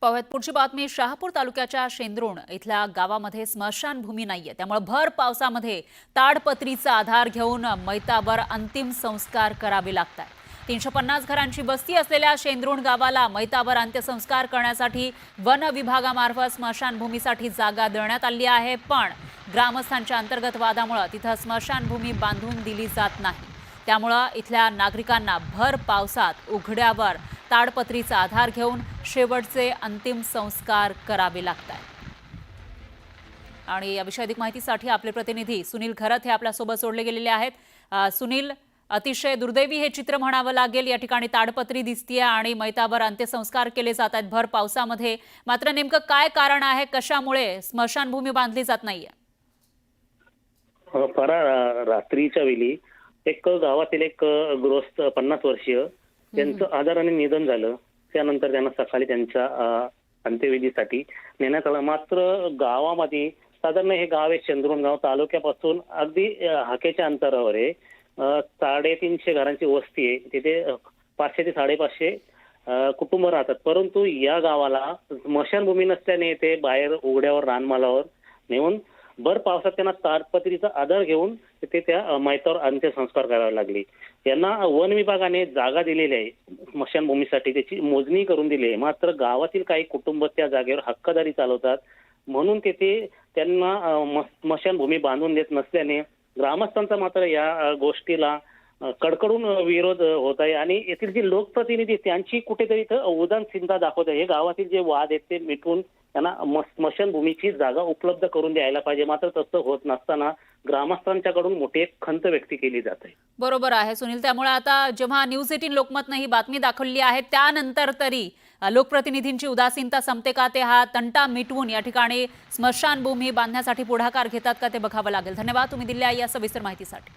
पाहूयात पुढची बातमी। शहापूर तालुक्याच्या शेंद्रुण इथल्या गावामध्ये स्मशानभूमी नाहीये, त्यामुळे भर पावसामध्ये ताडपत्रीचा आधार घेऊन मैतावर अंतिम संस्कार करावे लागतात। 350 घरांची बस्ती असलेल्या शेंद्रुण गावाला मैतावर अंत्यसंस्कार करण्यासाठी वन विभागामार्फत स्मशानभूमीसाठी जागा देण्यात आली आहे, पण ग्रामस्थांच्या अंतर्गत वादामुळे तिथं स्मशानभूमी बांधून दिली जात नाही। त्यामुळे इथल्या नागरिकांना भर पावसात उघड्यावर ताडपत्रीचा आधार घेऊन शेवटचे अंतिम संस्कार करावे लागतात। आणि याविषयी अधिक माहितीसाठी आपले प्रतिनिधी सुनील घरत हे आपल्यासोबत जोडले गेलेले आहेत। सुनील, अतिशय दुर्दैवी हे चित्र म्हणावं लागेल। या ठिकाणी ताडपत्री दिसतीये आणि मैतावर अंत्यसंस्कार केले जात आहेत भर पावसामध्ये। मात्र नेमकं काय कारण आहे, कशामुळे स्मशानभूमी बांधली जात नाहीये? रात्रीच्या वेळी एक गावातील एक गृहस्थ 50 वर्षीय त्यांचं आजाराने निधन झालं। त्यानंतर त्यांना सकाळी त्यांच्या अंत्यविधीसाठी नेण्यात आलं। मात्र गावामध्ये साधारण हे गाव आहे शेंद्रुण गाव, तालुक्यापासून अगदी हाकेच्या अंतरावर आहे। 350 घरांची वस्ती आहे। तिथे 500 ते 550 कुटुंब राहतात, परंतु या गावाला स्मशानभूमी नसल्याने ते बाहेर उघड्यावर रानमालावर नेऊन भर पावसात त्यांना ताडपत्रीचा आधार घेऊन ते त्या मैतावर अंत्यसंस्कार करावे लागले। यांना वन विभागाने जागा दिलेली आहे स्मशानभूमीसाठी, त्याची मोजणी करून दिली आहे। मात्र गावातील काही कुटुंब त्या जागेवर हक्कदारी चालवतात, म्हणून तेथे त्यांना स्मशानभूमी बांधून देत नसल्याने ग्रामस्थांचा मात्र या गोष्टीला कडकडून विरोध होत आहे। आणि येथील जे लोकप्रतिनिधी त्यांची कुठेतरी इथं उदासीनता दाखवत आहे। हे गावातील जे वाद आहेत ते मिटवून त्यांना स्मशानभूमीची जागा उपलब्ध करून द्यायला पाहिजे, मात्र तसं होत नसताना ग्रामस्थांच्याकडून मोठी एक खंत व्यक्त केली जाते। बरोबर आहे सुनील, त्यामुळे आता जेव्हा न्यूज 18 लोकमतने ही बातमी दाखवली आहे त्यानंतर तरी लोकप्रतिनिधींची उदासीनता संपते का, ते हा तंटा मिटवून या ठिकाणी स्मशानभूमी बांधण्यासाठी पुढाकार घेतात का, ते बघावं लागेल। धन्यवाद तुम्ही दिलेल्या या सविस्तर माहितीसाठी।